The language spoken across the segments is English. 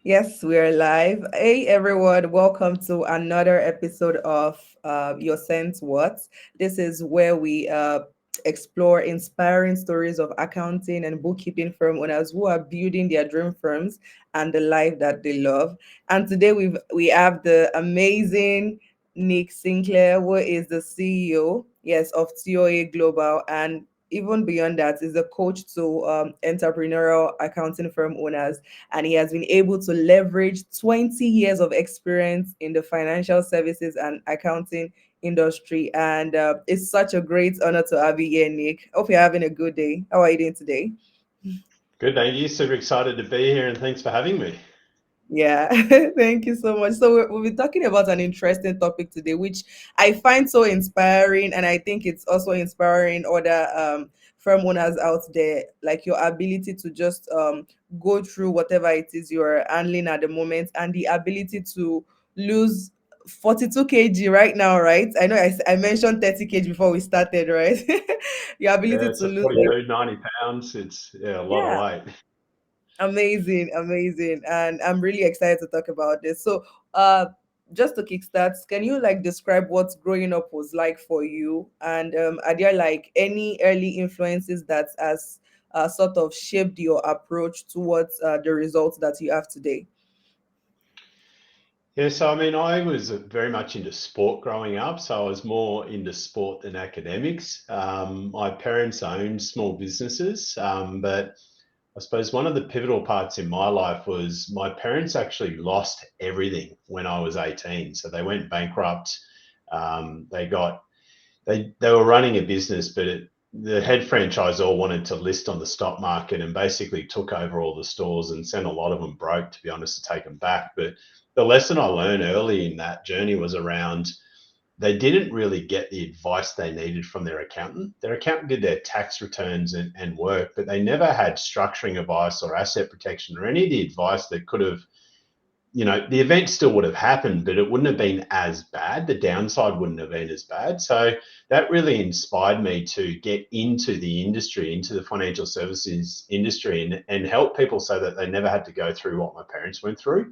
Yes, we're live. Hey, everyone, welcome to another episode of Your Sense What. This is where we explore inspiring stories of accounting and bookkeeping firm owners who are building their dream firms and the life that they love. And today we have the amazing Nick Sinclair, who is the CEO, yes, of TOA Global, and even beyond that is a coach to entrepreneurial accounting firm owners, and he has been able to leverage 20 years of experience in the financial services and accounting industry. And it's such a great honor to have you here, Nick. Hope you're having a good day. How are you doing today? Good, thank you. Super excited to be here and thanks for having me. Yeah, thank you so much. So we'll be talking about an interesting topic today, which I find so inspiring, and I think it's also inspiring other firm owners out there, like your ability to just go through whatever it is you're handling at the moment, and the ability to lose 42 kg right now, right? I know I mentioned 30 kg before we started, right? Your Yeah, ability it's to a lose. 42, 90 pounds. It's a lot of Yeah. weight. Amazing, amazing. And I'm really excited to talk about this. So, uh, just to kickstart, can you like describe what growing up was like for you? And are there like any early influences that has sort of shaped your approach towards the results that you have today? Yeah, so I mean, I was very much into sport growing up, so I was more into sport than academics. My parents owned small businesses, but I suppose one of the pivotal parts in my life was my parents actually lost everything when I was 18. So they went bankrupt. They got they were running a business, but the head franchisor wanted to list on the stock market and basically took over all the stores and sent a lot of them broke, to be honest, to take them back. But the lesson I learned early in that journey was around they didn't really get the advice they needed from their accountant. Their accountant did their tax returns and work, but they never had structuring advice or asset protection or any of the advice that could have, the event still would have happened, but it wouldn't have been as bad. The downside wouldn't have been as bad. So that really inspired me to get into the industry, into the financial services industry, and help people so that they never had to go through what my parents went through.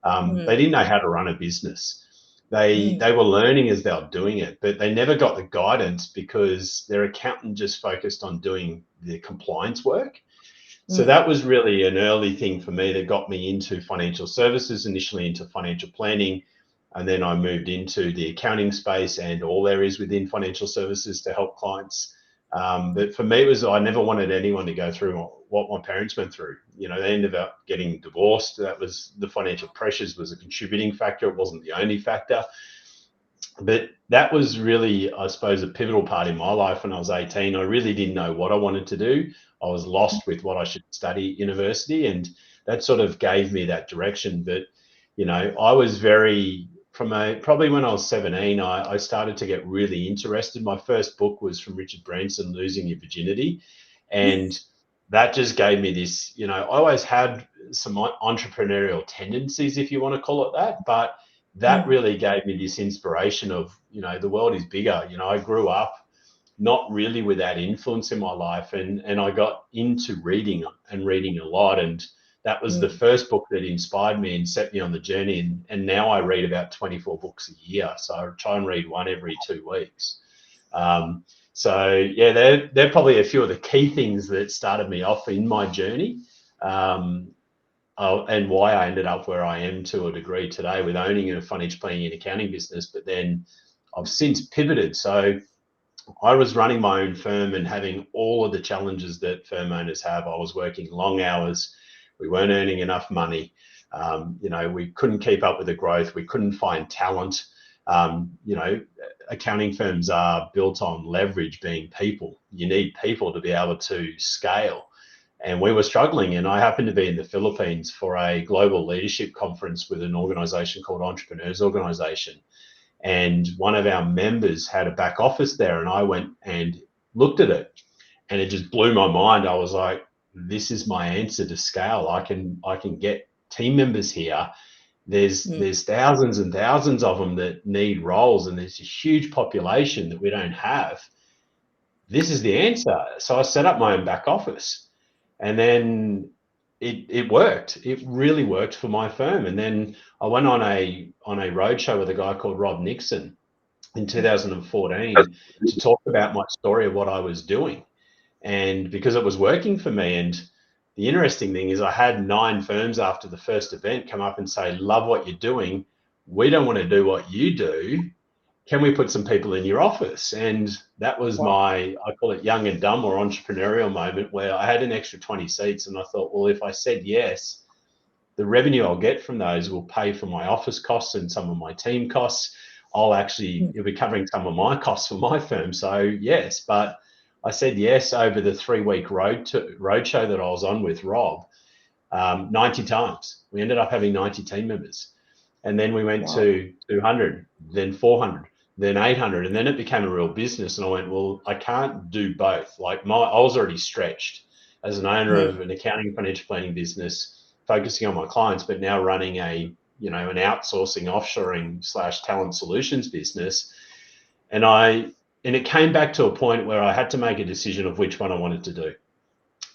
They Mm, didn't know how to run a business. They mm, were learning as they were doing it, but they never got the guidance because their accountant just focused on doing the compliance work. So mm, that was really an early thing for me that got me into financial services, initially into financial planning. And then I moved into the accounting space and all areas within financial services to help clients. But for me, it was I never wanted anyone to go through what my parents went through. They ended up getting divorced. That was the financial pressures was a contributing factor. It wasn't the only factor. But that was really, I suppose, a pivotal part in my life when I was 18. I really didn't know what I wanted to do. I was lost with what I should study at university, and that sort of gave me that direction. But, I was probably when I was 17, I started to get really interested. My first book was from Richard Branson, Losing Your Virginity. And that just gave me this, I always had some entrepreneurial tendencies, if you want to call it that. But that mm, really gave me this inspiration of, the world is bigger. I grew up not really with that influence in my life, and I got into reading and reading a lot. And that was the mm. first book that inspired me and set me on the journey. And now I read about 24 books a year. So I try and read one every 2 weeks. Um, so yeah, they're probably a few of the key things that started me off in my journey. Um, and why I ended up where I am to a degree today with owning a financial planning and accounting business. But then I've since pivoted. So I was running my own firm and having all of the challenges that firm owners have. I was working long hours. We weren't earning enough money. We couldn't keep up with the growth. We couldn't find talent. Um, you know, Accounting firms are built on leverage being people. You need people to be able to scale. And we were struggling. And I happened to be in the Philippines for a global leadership conference with an organization called Entrepreneurs Organization. And one of our members had a back office there, and I went and looked at it, and it just blew my mind. I was like, this is my answer to scale. I can get team members here. There's thousands and thousands of them that need roles, and there's a huge population that we don't have. This is the answer. So I set up my own back office. And then it worked. It really worked for my firm. And then I went on a roadshow with a guy called Rob Nixon in 2014 to talk about my story of what I was doing, and because it was working for me. And the interesting thing is I had 9 firms after the first event come up and say, love what you're doing, we don't want to do what you do, can we put some people in your office? And that was Wow. my, I call it young and dumb or entrepreneurial moment, where I had an extra 20 seats and I thought, well, if I said yes, the revenue I'll get from those will pay for my office costs and some of my team costs. It'll be covering some of my costs for my firm. So yes, but I said yes over the 3-week roadshow that I was on with Rob, 90 times. We ended up having 90 team members. And then we went Wow. to 200, then 400, then 800. And then it became a real business. And I went, well, I can't do both. Like I was already stretched as an owner Mm, of an accounting and financial planning business, focusing on my clients, but now running an outsourcing, offshoring / talent solutions business. And it came back to a point where I had to make a decision of which one I wanted to do.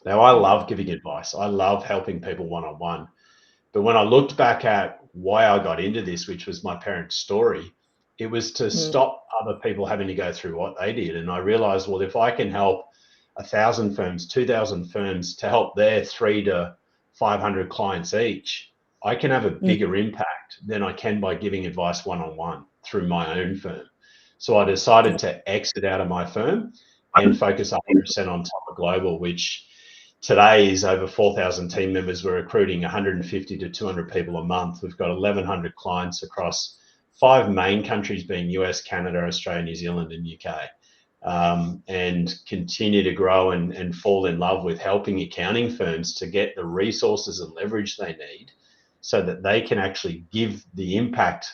Now, I mm, love giving advice. I love helping people one-on-one. But when I looked back at why I got into this, which was my parents' story, it was to mm, stop other people having to go through what they did. And I realized, well, if I can help 1,000 firms, 2,000 firms to help their 300 to 500 clients each, I can have a mm, bigger impact than I can by giving advice one-on-one through my own firm. So I decided to exit out of my firm and focus 100% on TOA Global, which today is over 4,000 team members. We're recruiting 150 to 200 people a month. We've got 1,100 clients across 5 main countries, being US, Canada, Australia, New Zealand, and UK. And continue to grow and fall in love with helping accounting firms to get the resources and leverage they need so that they can actually give the impact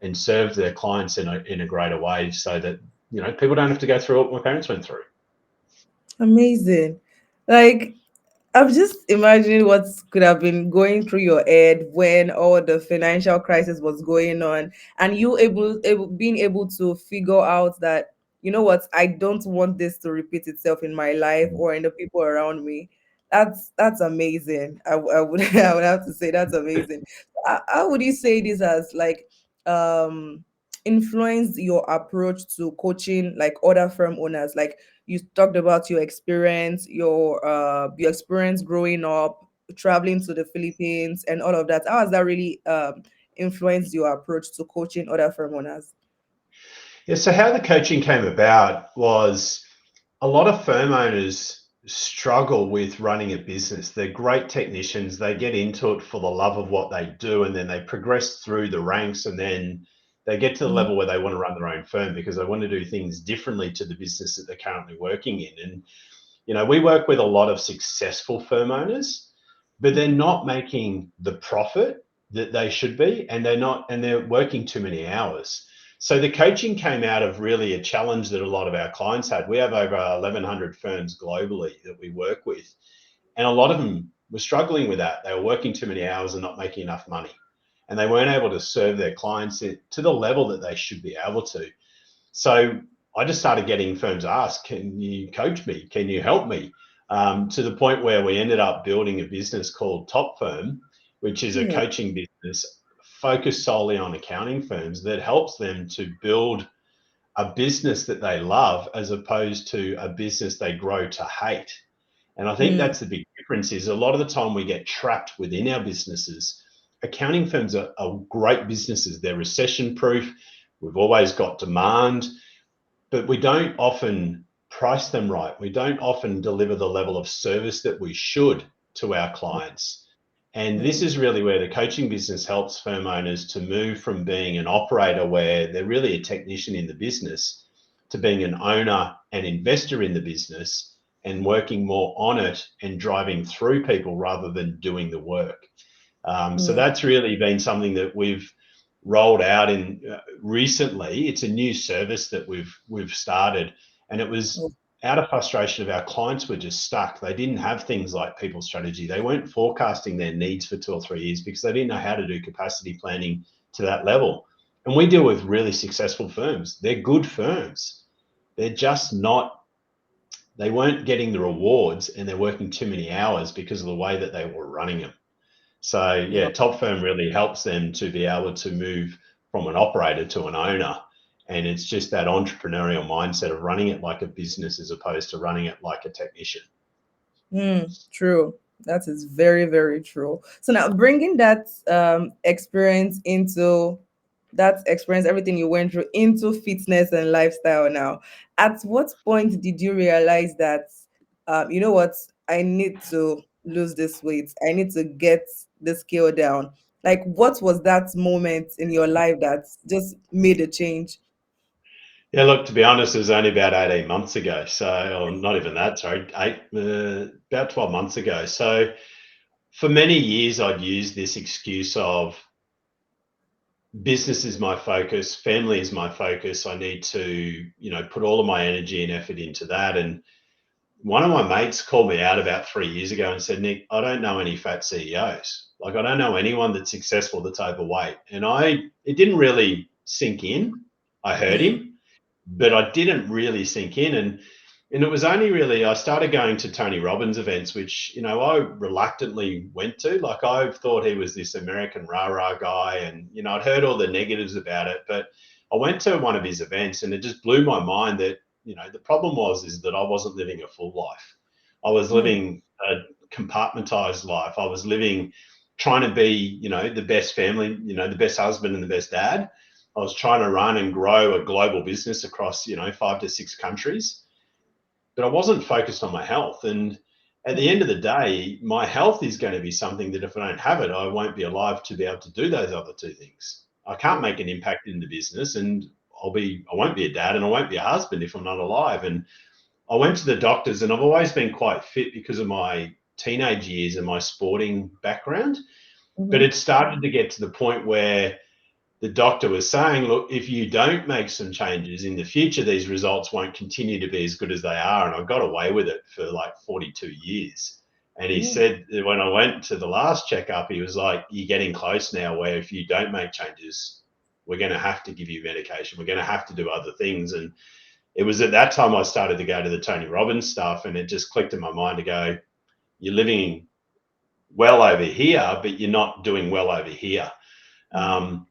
and serve their clients in a greater way, so that people don't have to go through what my parents went through. amazing. Like, I'm just imagining what could have been going through your head when all the financial crisis was going on, and you being able to figure out that, you know what, I don't want this to repeat itself in my life or in the people around me. That's amazing. I would I would have to say that's amazing. How would you say this has like um influenced your approach to coaching like other firm owners? Like, you talked about your experience growing up, traveling to the Philippines, and all of that. How has that really influenced your approach to coaching other firm owners? Yeah, so how the coaching came about was, a lot of firm owners struggle with running a business. They're great technicians. They get into it for the love of what they do, and then they progress through the ranks, and then they get to the Mm, level where they want to run their own firm because they want to do things differently to the business that they're currently working in. And we work with a lot of successful firm owners, but they're not making the profit that they should be, and they're working too many hours. So the coaching came out of really a challenge that a lot of our clients had. We have over 1,100 firms globally that we work with, and a lot of them were struggling with that. They were working too many hours and not making enough money, and they weren't able to serve their clients to the level that they should be able to. So I just started getting firms ask, can you coach me? Can you help me? To the point where we ended up building a business called Top Firm, which is a mm, coaching business focused solely on accounting firms that helps them to build a business that they love as opposed to a business they grow to hate. And I think mm, that's the big difference. Is a lot of the time we get trapped within our businesses. Accounting firms are great businesses. They're recession proof. We've always got demand, but we don't often price them right. We don't often deliver the level of service that we should to our clients. And this mm, is really where the coaching business helps firm owners to move from being an operator, where they're really a technician in the business, to being an owner and investor in the business, and working more on it and driving through people rather than doing the work. So mm, that's really been something that we've rolled out in recently. It's a new service that we've started, and it mm, was out of frustration of our clients were just stuck. They didn't have things like people strategy. They weren't forecasting their needs for 2 or 3 years because they didn't know how to do capacity planning to that level. And we deal with really successful firms. They're good firms. They're just not they weren't getting the rewards and they're working too many hours because of the way that they were running them. So yeah, Wow. Top Firm really helps them to be able to move from an operator to an owner. And it's just that entrepreneurial mindset of running it like a business as opposed to running it like a technician. True. That is very, very true. So now bringing that experience into that experience, everything you went through into fitness and lifestyle now, at what point did you realize that, you know what, I need to lose this weight. I need to get the scale down. Like, what was that moment in your life that just made a change? Yeah, look, to be honest, it was only about 18 months ago. So, or not even that, sorry, about 12 months ago. So, for many years, I'd used this excuse of business is my focus, family is my focus. I need to, put all of my energy and effort into that. And one of my mates called me out about 3 years ago and said, Nick, I don't know any fat CEOs. Like, I don't know anyone that's successful that's overweight. And it didn't really sink in. I heard Mm, him, but I didn't really sink in. And it was only really I started going to Tony Robbins events, which I reluctantly went to. Like I thought he was this American rah rah guy, and I'd heard all the negatives about it. But I went to one of his events, and it just blew my mind that the problem is that I wasn't living a full life. I was mm, living a compartmentized life. I was living trying to be the best family, the best husband and the best dad. I was trying to run and grow a global business across 5 to 6 countries, but I wasn't focused on my health. And at the mm, end of the day, my health is going to be something that if I don't have it, I won't be alive to be able to do those other two things. I can't true. make an impact in the business, and I won't be a dad and I won't be a husband if I'm not alive. And I went to the doctors, and I've always been quite fit because of my teenage years and my sporting background. But Mm-hmm. it started to get to the point where the doctor was saying, look, if you don't make some changes in the future, these results won't continue to be as good as they are. And I got away with it for like 42 years. And he Mm, said that when I went to the last checkup, he was like, you're getting close now where if you don't make changes, we're going to have to give you medication. We're going to have to do other things. And it was at that time I started to go to the Tony Robbins stuff, and it just clicked in my mind to go, you're living well over here, but you're not doing well over here. mm, Um,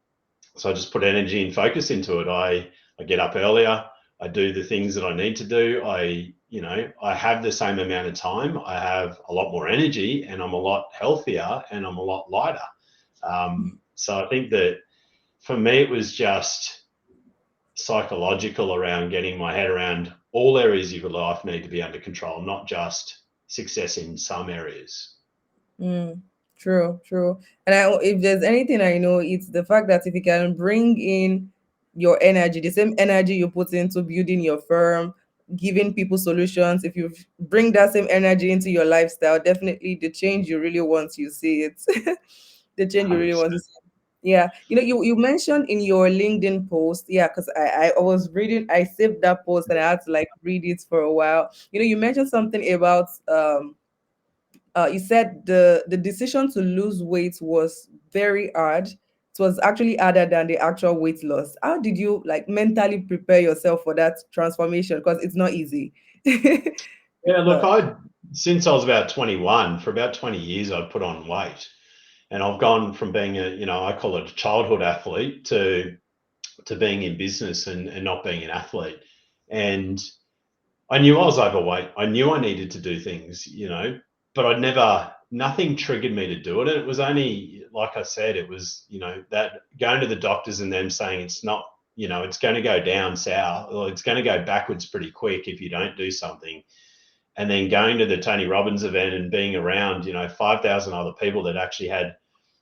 so I just put energy and focus into it. I get up earlier. I do the things that I need to do. I have the same amount of time. I have a lot more energy, and I'm a lot healthier, and I'm a lot lighter. So I think that for me, it was just psychological around getting my head around all areas of your life need to be under control, not just success in some areas. mm. True, true. And if there's anything I know, it's the fact that if you can bring in your energy, the same energy you put into building your firm, giving people solutions, if you bring that same energy into your lifestyle, definitely the change you really want, you see it. The change you really want to 100%. see. Yeah, you mentioned in your LinkedIn post, yeah, because I was reading, I saved that post and I had to like read it for a while. You mentioned something about you said the decision to lose weight was very hard. It was actually harder than the actual weight loss. How did you like mentally prepare yourself for that transformation? Because it's not easy. Yeah, It's look, not. since I was about 21, for about 20 years, I'd put on weight. And I've gone from being I call it a childhood athlete to being in business and not being an athlete. And I knew I was overweight. I knew I needed to do things, but nothing triggered me to do it. And it was only, like I said, it was, that going to the doctors and them saying it's not, it's going to go down south, or it's going to go backwards pretty quick if you don't do something. And then going to the Tony Robbins event and being around, 5,000 other people that actually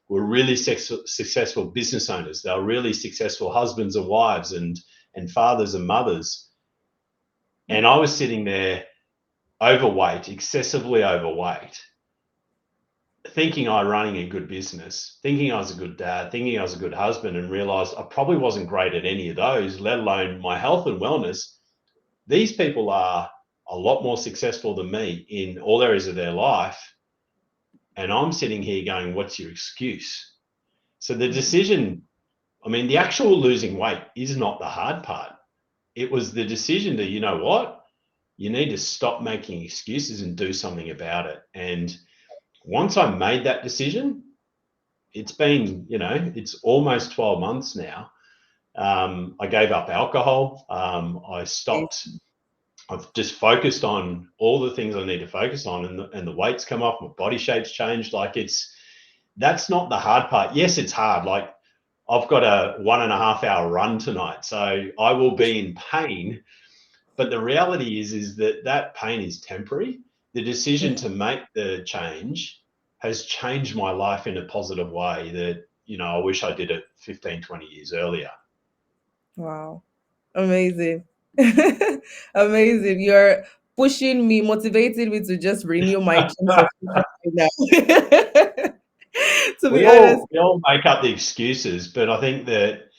were really successful business owners. They were really successful husbands and wives and fathers and mothers. And I was sitting there overweight, excessively overweight, thinking I was running a good business, thinking I was a good dad, thinking I was a good husband, and realized I probably wasn't great at any of those, let alone my health and wellness. These people are a lot more successful than me in all areas of their life. And I'm sitting here going, what's your excuse? So the Mm, decision, I mean, the actual losing weight is not the hard part. It was the decision to, you know what? you need to stop making excuses and do something about it. And once I made that decision, it's been, it's almost 12 months now. I gave up alcohol. I stopped. I've just focused on all the things I need to focus on, and the weight's come off. My body shape's changed. Like that's not the hard part. Yes, it's hard. Like I've got a 1.5 hour run tonight, so I will be in pain. But the reality is that pain is temporary. The decision to make the change has changed my life in a positive way that, I wish I did it 15, 20 years earlier. Wow. Amazing. Amazing. You're pushing me, motivating me to just renew my gym subscription right now. To we be honest. all we all make up the excuses, but I think that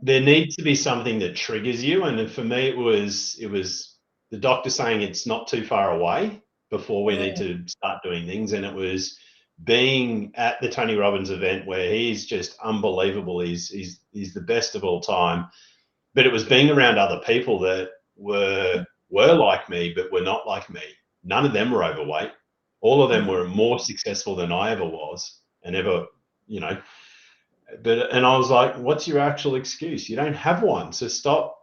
there needs to be something that triggers you. And for me, it was the doctor saying it's not too far away before we need Mm, to start doing things, and it was being at the Tony Robbins event where he's just unbelievable. He's the best of all time. But it was being around other people that were like me, but were not like me. None of them were overweight. All of them mm, were more successful than I ever was, and ever, you know, and I was like, what's your actual excuse? You don't have one. So stop,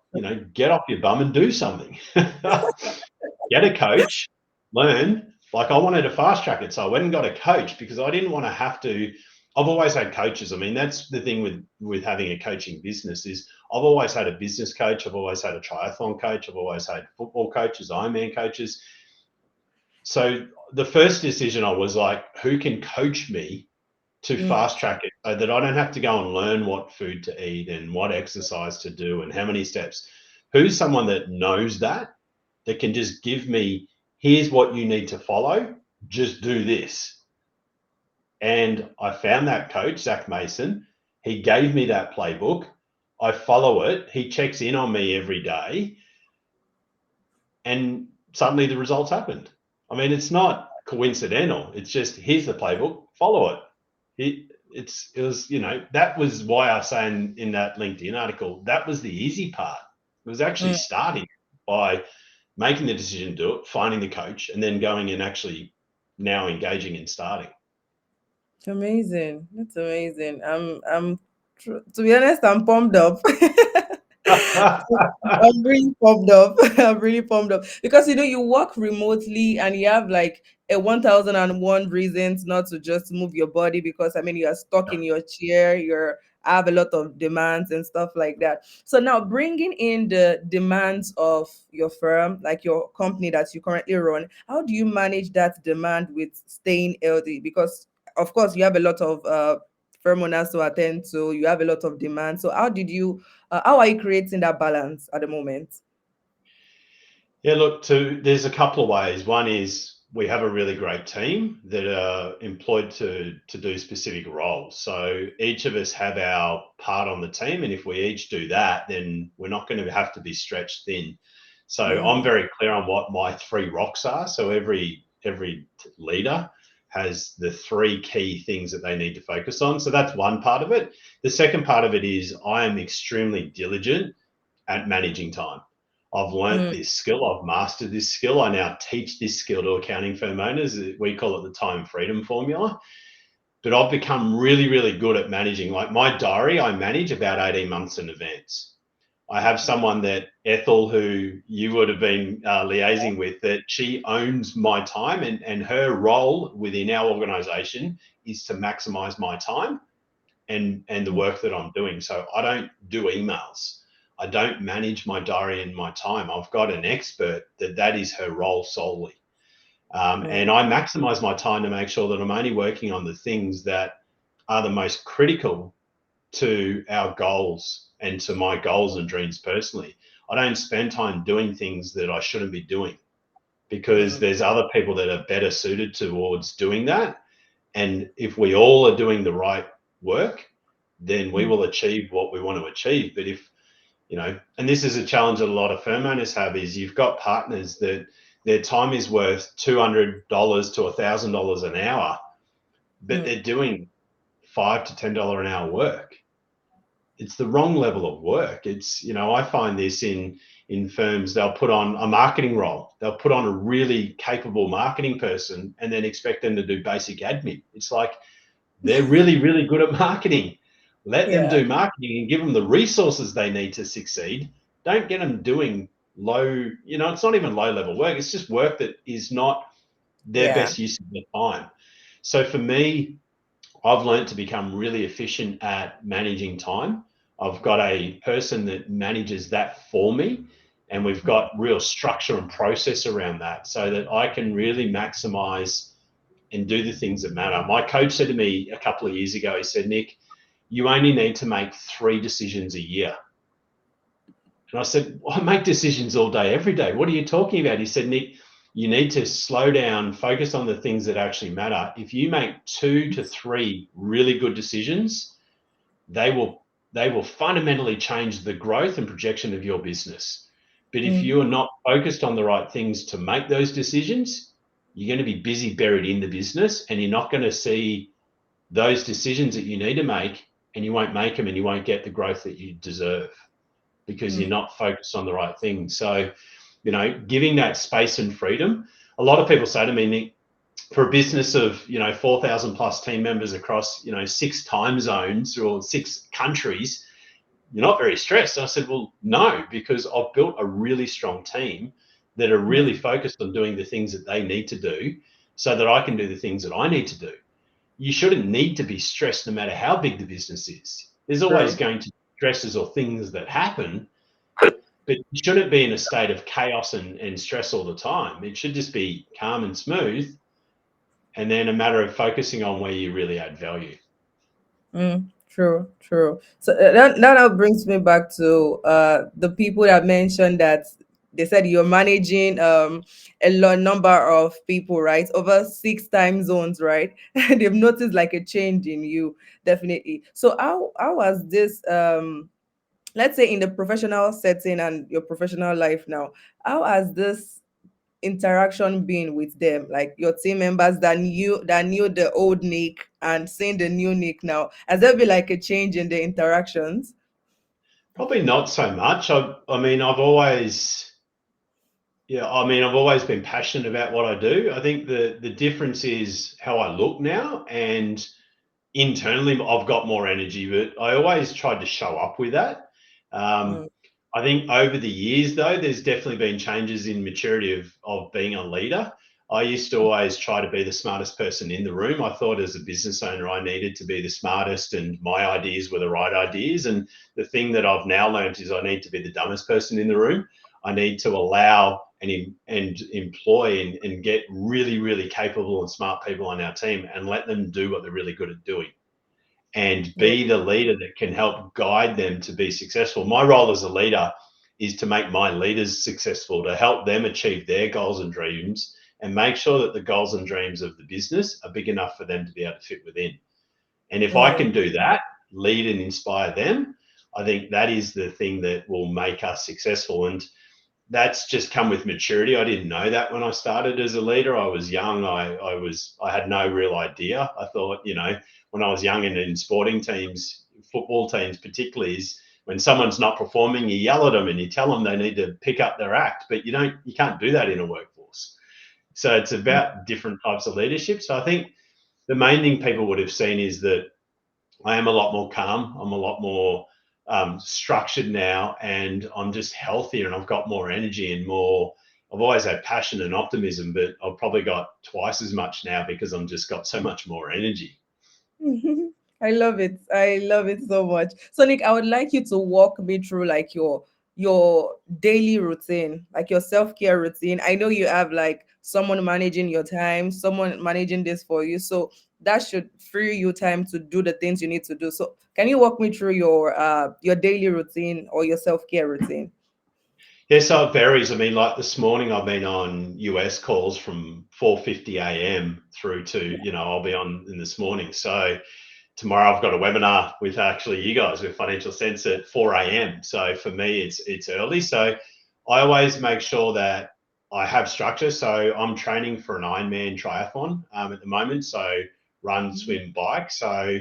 get off your bum and do something. Get a coach, learn. Like I wanted to fast track it. So I went and got a coach because I didn't want to have to. I've always had coaches. I mean, that's the thing with having a coaching business is I've always had a business coach. I've always had a triathlon coach. I've always had football coaches, Ironman coaches. So the first decision I was like, who can coach me to mm, fast track it so that I don't have to go and learn what food to eat and what exercise to do and how many steps. Who's someone that knows that can just give me, here's what you need to follow, just do this. And I found that coach, Zach Mason. He gave me that playbook. I follow it. He checks in on me every day. And suddenly the results happened. I mean, it's not coincidental. It's just, here's the playbook, follow it. It was, that was why I say in that LinkedIn article, that was the easy part. It was actually mm. starting by making the decision to do it, finding the coach, and then going and actually now engaging and starting. Amazing. That's amazing. To be honest, I'm pumped up. I'm really pumped up. I'm really pumped up because you work remotely and you have like a 1001 reasons not to just move your body because you are stuck in your chair. You're have a lot of demands and stuff like that. So now bringing in the demands of your firm, like your company that you currently run, how do you manage that demand with staying healthy? Because of course you have a lot of firm owners to attend to. You have a lot of demand. So how are you creating that balance at the moment? Yeah, look, there's a couple of ways. One is we have a really great team that are employed to do specific roles. So each of us have our part on the team, and if we each do that, then we're not going to have to be stretched thin. So I'm Mm, very clear on what my three rocks are. So every leader has the three key things that they need to focus on. So that's one part of it. The second part of it is I am extremely diligent at managing time. I've learnt mm, this skill. I've mastered this skill. I now teach this skill to accounting firm owners. We call it the time freedom formula. But I've become really, really good at managing. Like my diary, I manage about 18 months in advance. I have wow. someone that Ethel, who you would have been liaising with, that she owns my time, and her role within our organization is to maximize my time and the Mm, work that I'm doing. So I don't do emails. I don't manage my diary and my time. I've got an expert that is her role solely. And mm, I maximize my time to make sure that I'm only working on the things that are the most critical to our goals and to my goals and dreams personally. I don't spend time doing things that I shouldn't be doing because mm, there's other people that are better suited towards doing that. And if we all are doing the right work, then we mm, will achieve what we want to achieve. But if, and this is a challenge that a lot of firm owners have, is you've got partners that their time is worth $200 to $1,000 an hour, but mm, they're doing $5 to $10 an hour work. It's the wrong level of work. It's, I find this in firms, they'll put on a marketing role. They'll put on a really capable marketing person and then expect them to do basic admin. It's like, they're really, really good at marketing. Let them Yeah. do marketing and give them the resources they need to succeed. Don't get them doing low, it's not even low level work. It's just work that is not their Yeah. best use of their time. So for me, I've learned to become really efficient at managing time. I've got a person that manages that for me, and we've got real structure and process around that so that I can really maximize and do the things that matter. My coach said to me a couple of years ago, he said, Nick, you only need to make 3 decisions a year. And I said, well, I make decisions all day, every day. What are you talking about? He said, Nick, you need to slow down, focus on the things that actually matter. If you make 2 to 3 really good decisions, they will fundamentally change the growth and projection of your business. But if Mm. you are not focused on the right things to make those decisions, you're going to be busy buried in the business, and you're not going to see those decisions that you need to make, and you won't make them, and you won't get the growth that you deserve because you're Mm. not focused on the right things. So, giving that space and freedom. A lot of people say to me, Nick, for a business of 4,000 plus team members across 6 time zones or 6 countries, you're not very stressed. And I said, well, no, because I've built a really strong team that are Mm. really focused on doing the things that they need to do so that I can do the things that I need to do. You shouldn't need to be stressed no matter how big the business is. There's always True. going to be stresses or things that happen, but you shouldn't be in a state of chaos and stress all the time. It should just be calm and smooth, and then a matter of focusing on where you really add value. Mm, true, true. So that now brings me back to the people that mentioned that they said you're managing a lot number of people, right? Over 6 time zones, right? And they've noticed like a change in you, definitely. So how was this let's say in the professional setting and your professional life now, how has this interaction been with them, like your team members that knew the old Nick and seeing the new Nick now? Has there been like a change in the interactions? Probably not so much. I mean, I've always been passionate about what I do. I think the difference is how I look now, and internally I've got more energy, but I always tried to show up with that. Mm. Um, I think over the years, though, there's definitely been changes in maturity of being a leader. I used to always try to be the smartest person in the room. I thought as a business owner, I needed to be the smartest and my ideas were the right ideas. And the thing that I've now learned is I need to be the dumbest person in the room. I need to allow and employ and get really, really capable and smart people on our team and let them do what they're really good at doing and Yeah. be the leader that can help guide them to be successful. My role as a leader is to make my leaders successful, to help them achieve their goals and dreams and make sure that the goals and dreams of the business are big enough for them to be able to fit within. And if I Mm. can do that, lead and inspire them, I think that is the thing that will make us successful. And that's just come with maturity. I didn't know that when I started as a leader. I was young. I had no real idea. I thought, when I was young and in sporting teams, football teams particularly, is when someone's not performing, you yell at them and you tell them they need to pick up their act. But you can't do that in a workforce. So it's about different types of leadership. So I think the main thing people would have seen is that I am a lot more calm. I'm a lot more structured now, and I'm just healthier, and I've got more energy and more. I've always had passion and optimism, but I've probably got twice as much now because I'm just got so much more energy. I love it. I love it so much. So Nick, I would like you to walk me through like your daily routine, like your self-care routine. I know you have like someone managing your time, someone managing this for you. So that should free you time to do the things you need to do. So can you walk me through your daily routine or your self-care routine? Yeah, so it varies. I mean, like this morning, I've been on US calls from 4:50 a.m. through to I'll be on in this morning. So tomorrow I've got a webinar with actually you guys with Financial Sense at 4 a.m. So for me, it's early. So I always make sure that I have structure. So I'm training for an Ironman triathlon at the moment. So run, swim, bike. So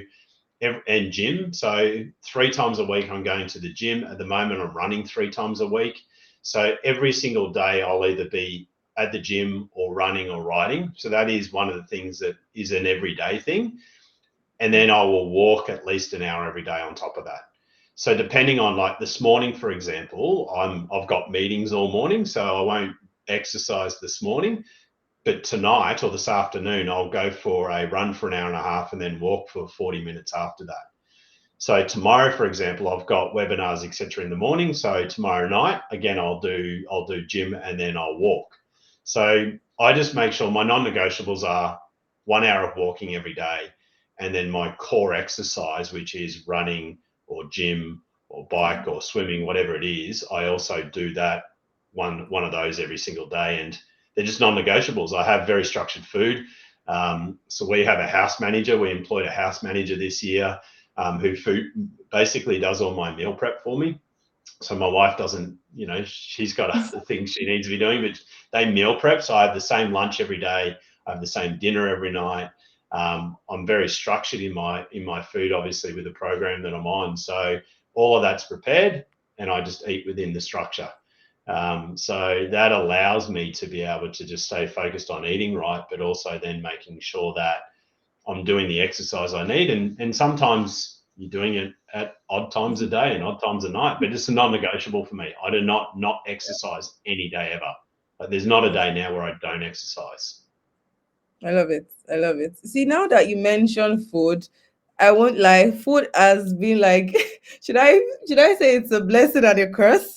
and gym. So 3 times a week I'm going to the gym. At the moment, I'm running 3 times a week. So every single day I'll either be at the gym or running or riding. So that is one of the things that is an everyday thing. And then I will walk at least an hour every day on top of that. So depending on, like this morning, for example, I've got meetings all morning, so I won't exercise this morning. But tonight or this afternoon, I'll go for a run for an hour and a half and then walk for 40 minutes after that. So tomorrow, for example, I've got webinars, etc., in the morning. So tomorrow night, again, I'll do gym and then I'll walk. So I just make sure my non-negotiables are 1 hour of walking every day, and then my core exercise, which is running or gym or bike or swimming, whatever it is. I also do that one of those every single day, and they're just non-negotiables. I have very structured food. So we have a house manager. We employed a house manager this year who food basically does all my meal prep for me. So my wife doesn't, she's got other things she needs to be doing, but they meal prep. So I have the same lunch every day. I have the same dinner every night. I'm very structured in my food, obviously, with the program that I'm on. So all of that's prepared, and I just eat within the structure. So that allows me to be able to just stay focused on eating right, but also then making sure that I'm doing the exercise I need. And sometimes you're doing it at odd times a day and odd times a night, but it's a non-negotiable for me. I do not exercise any day ever. Like there's not a day now where I don't exercise. I love it. I love it. See, now that you mention food, I won't lie. Food has been like, should I say it's a blessing and a curse?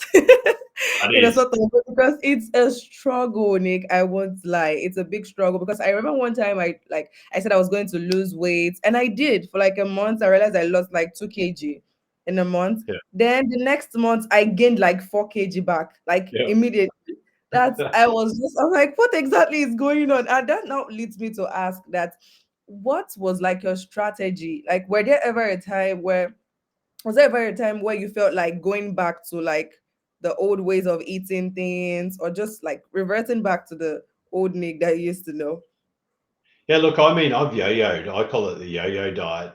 That In a is, sort of way, because it's a struggle, Nick. I won't lie. It's a big struggle because I remember one time I said I was going to lose weight, and I did for like a month. I realized I lost like 2 kg in a month. yeah, Then the next month I gained like 4 kg back, like yeah. immediately. I'm like, what exactly is going on? And that now leads me to ask that what was like your strategy? Like, was there ever a time where you felt like going back to like the old ways of eating things, or just like reverting back to the old Nick that you used to know? Yeah, look, I mean, I've yo-yoed. I call it the yo-yo diet,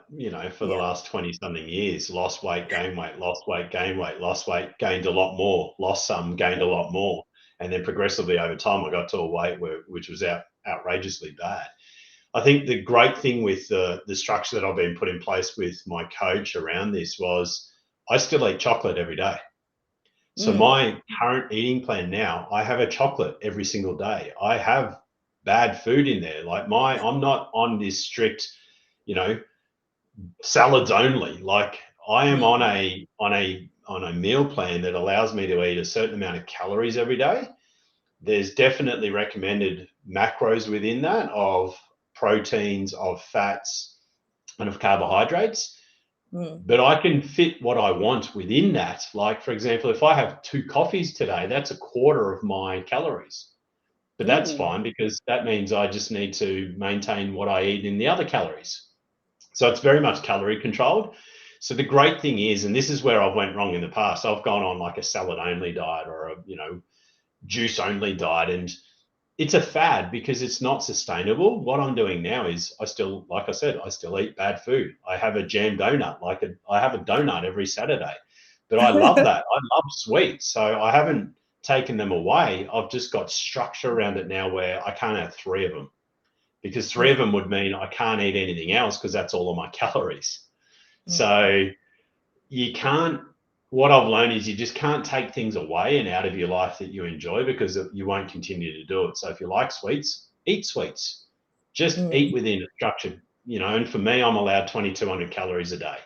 for the Yeah. last 20 something years. Lost weight, gained weight, lost weight, gained weight, lost weight, gained a lot more, lost some, gained a lot more. And then progressively over time, I got to a weight which was outrageously bad. I think the great thing with the structure that I've been put in place with my coach around this was I still eat chocolate every day. So Mm, my current eating plan now, I have a chocolate every single day. I have bad food in there. I'm not on this strict, you know, salads only. Like I am on mm, a meal plan that allows me to eat a certain amount of calories every day. There's definitely recommended macros within that of proteins, of fats, and of carbohydrates, mm, but I can fit what I want within that. Like, for example, if I have 2 coffees today, that's a quarter of my calories. But that's ooh, fine because that means I just need to maintain what I eat in the other calories. So it's very much calorie controlled. So the great thing is, and this is where I've went wrong in the past, I've gone on like a salad only diet or a, juice only diet. And it's a fad because it's not sustainable. What I'm doing now is I still, like I said, I still eat bad food. I have a jam donut, I have a donut every Saturday, but I love that. I love sweets. So I haven't taken them away. I've just got structure around it now where I can't have three of them because three of mm, them would mean I can't eat anything else because that's all of my calories. okay. So you can't what I've learned is you just can't take things away and out of your life that you enjoy because you won't continue to do it. So if you like sweets, eat sweets. Just eat Mm, within a structured, and for me, I'm allowed 2,200 calories a day.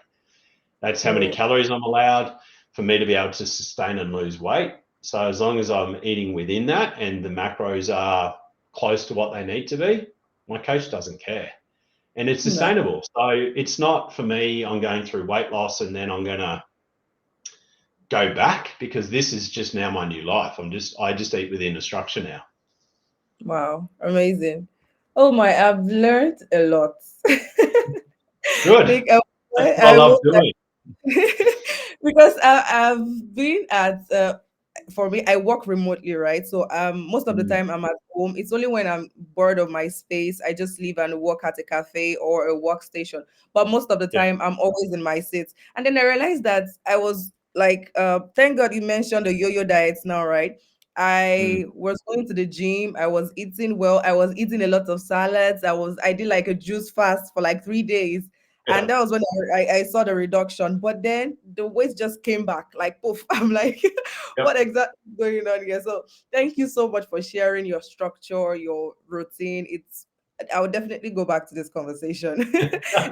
That's how many mm, calories I'm allowed for me to be able to sustain and lose weight. So as long as I'm eating within that and the macros are close to what they need to be, my coach doesn't care. And it's no. sustainable. So it's not for me, I'm going through weight loss and then I'm going to go back because this is just now my new life. I just eat within a structure now. Wow, amazing. Oh my, I've learned a lot. Good. Nick, That's what I I love will doing. because I've been at for me, I work remotely, right? So most of the Mm, time I'm at home. It's only when I'm bored of my space I just leave and work at a cafe or a workstation. But most of the yeah. time I'm always in my seat. And then I realized that I was like thank God you mentioned the yo-yo diets now, right? I Mm, was going to the gym, I was eating well, I was eating a lot of salads, I did like a juice fast for like 3 days. And yeah. that was when I saw the reduction. But then the weight just came back like poof. I'm like, what Yep. exactly is going on here? So thank you so much for sharing your structure, your routine. I would definitely go back to this conversation.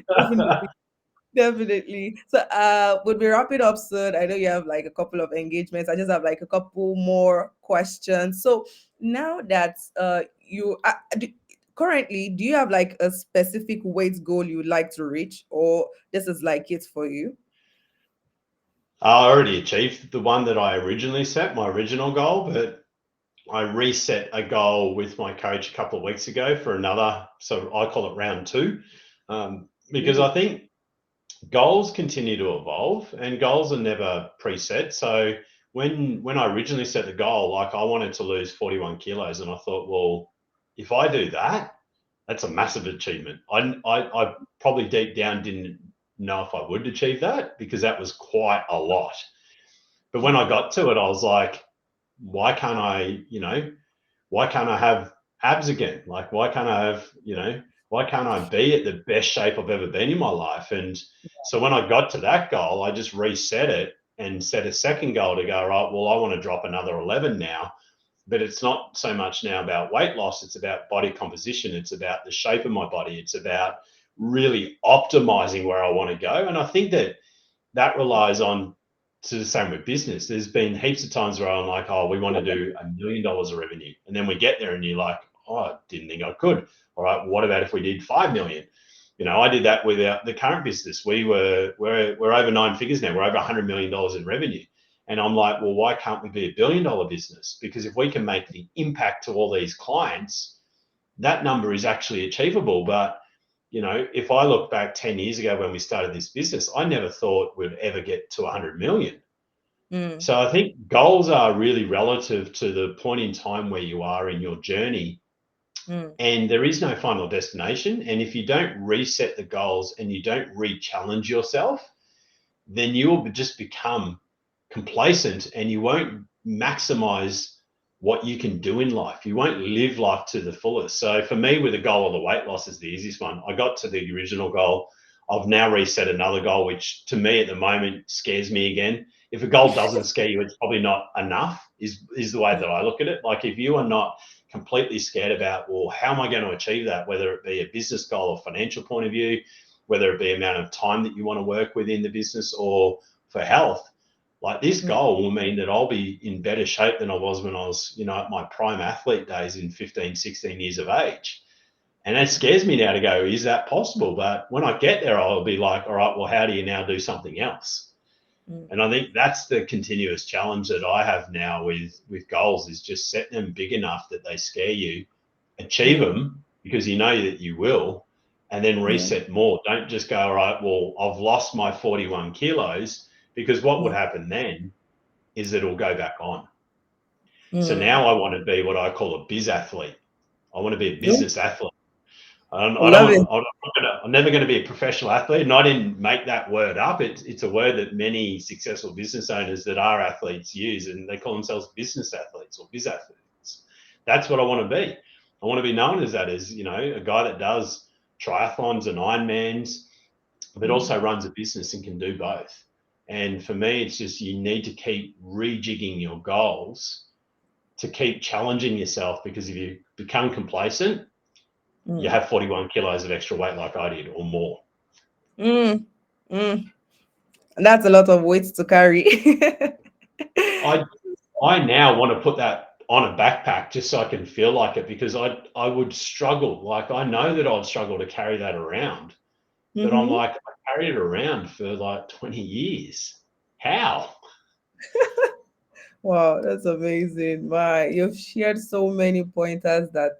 Definitely. Definitely. So we'll be wrapping up soon. I know you have like a couple of engagements. I just have like a couple more questions. So now that currently, do you have like a specific weight goal you would like to reach, or this is like it for you? I already achieved the one that I originally set, my original goal, but I reset a goal with my coach a couple of weeks ago for another. So I call it round two, because Ooh. I think goals continue to evolve and goals are never preset. So when I originally set the goal, like I wanted to lose 41 kilos, and I thought, well, if I do that, that's a massive achievement. I probably deep down didn't know if I would achieve that because that was quite a lot. But when I Mm, got to it, I was like, why can't I, why can't I have abs again? Like, why can't I have, why can't I be at the best shape I've ever been in my life? And so when I got to that goal, I just reset it and set a second goal to go, right, well, I want to drop another 11 now. But it's not so much now about weight loss, it's about body composition, it's about the shape of my body, it's about really optimizing where I want to go. And I think that that relies on to the same with business. There's been heaps of times where I'm like, oh, we want to do $1 million of revenue. And then we get there and you're like, oh, I didn't think I could. All right, what about if we did 5 million? I did that with the current business. We're over nine figures now. We're over $100 million in revenue. And I'm like, well, why can't we be $1 billion business? Because if we can make the impact to all these clients, that number is actually achievable. But if I look back 10 years ago when we started this business, I never thought we'd ever get to 100 million. mm, So I think goals are really relative to the point in time where you are in your journey. mm, And there is no final destination. And if you don't reset the goals and you don't re challenge yourself, then you will just become complacent and you won't maximize what you can do in life. You won't live life to the fullest. So for me, with the goal of the weight loss is the easiest one. I got to the original goal. I've now reset another goal, which to me at the moment scares me again. If a goal doesn't scare you, it's probably not enough, is the way that I look at it. Like if you are not completely scared about, well, how am I going to achieve that, whether it be a business goal or financial point of view, whether it be amount of time that you want to work within the business or for health, like this mm, goal will mean that I'll be in better shape than I was when I was, at my prime athlete days in 15, 16 years of age. And it scares me now to go, is that possible? But when I get there, I'll be like, all right, well, how do you now do something else? mm, And I think that's the continuous challenge that I have now with goals is just set them big enough that they scare you, achieve mm, them because you know that you will, and then yeah, reset more. Don't just go, all right, well, I've lost my 41 kilos, because what would mm, happen then is it'll go back on. So mm. now I want to be what I call a biz athlete. I want to be a Oh, business athlete. I I don't love it. want. I'm never going to be a professional athlete, and I didn't make that word up. It's a word that many successful business owners that are athletes use, and they call themselves business athletes or biz athletes. That's what I want to be. I want to be known as that, as a guy that does triathlons and Ironmans, but Mm, also runs a business and can do both. And for me, it's just you need to keep rejigging your goals to keep challenging yourself, because if you become complacent, you mm, have 41 kilos of extra weight like I did or more. mm, mm. And that's a lot of weight to carry. I I now want to put that on a backpack just so I can feel like it, because I would struggle. Like I know that I'd struggle to carry that around, but I'm Mm-hmm. like, I carried it around for like 20 years. How? Wow, that's amazing. My, you've shared so many pointers that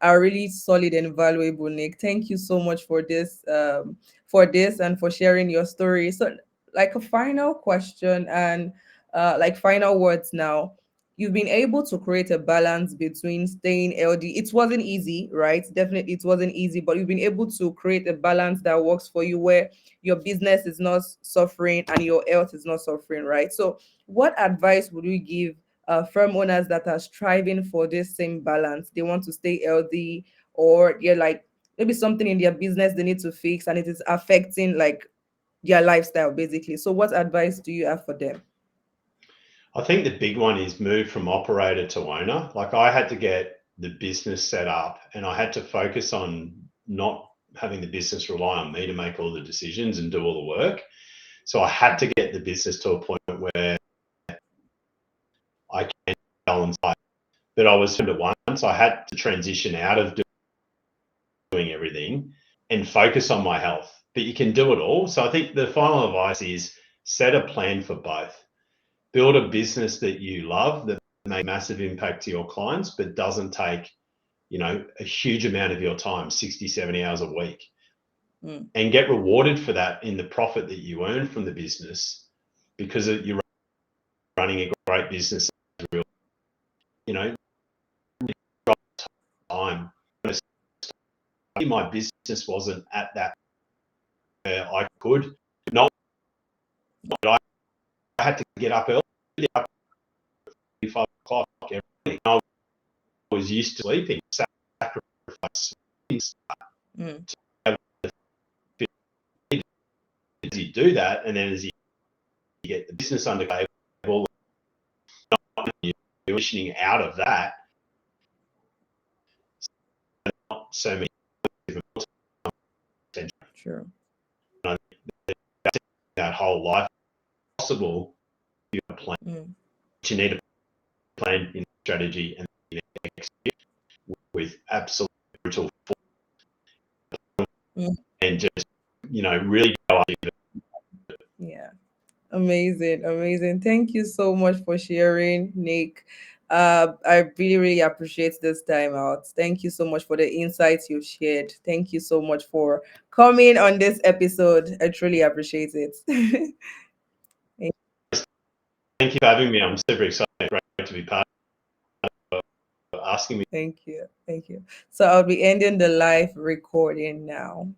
are really solid and valuable, Nick. Thank you so much for this and for sharing your story. So, like a final question and like final words now. you've been able to create a balance between staying healthy. It wasn't easy, right? Definitely it wasn't easy, but you've been able to create a balance that works for you, where your business is not suffering and your health is not suffering, right? So what advice would you give firm owners that are striving for this same balance? They want to stay healthy, or they're like, maybe something in their business they need to fix and it is affecting like their lifestyle basically. So what advice do you have for them? I think the big one is move from operator to owner. Like I had to get the business set up and I had to focus on not having the business rely on me to make all the decisions and do all the work. So I had to get the business to a point where I can balance life. But I was to once I had to transition out of doing everything and focus on my health. But you can do it all. So I think the final advice is set a plan for both. Build a business that you love that makes massive impact to your clients, but doesn't take, a huge amount of your time, 60, 70 hours a week, and get rewarded for that in the profit that you earn from the business because you're running a great business. You know, time. My business wasn't at that where I could. Not I had to get up early, up at 5 o'clock every morning. I was used to sleeping, sacrifice to have as you do that, and then as you get the business under control, you're transitioning out of that. Not so many Sure. that whole life possible. You have a plan. You need a plan in strategy and execute with absolute brutal and just really go up. Yeah. Amazing, amazing. Thank you so much for sharing, Nick. I really, really appreciate this time out. Thank you so much for the insights you've shared. Thank you so much for coming on this episode. I truly appreciate it. Thank you for having me. I'm super excited. Great to be part of asking me. Thank you. Thank you. So I'll be ending the live recording now.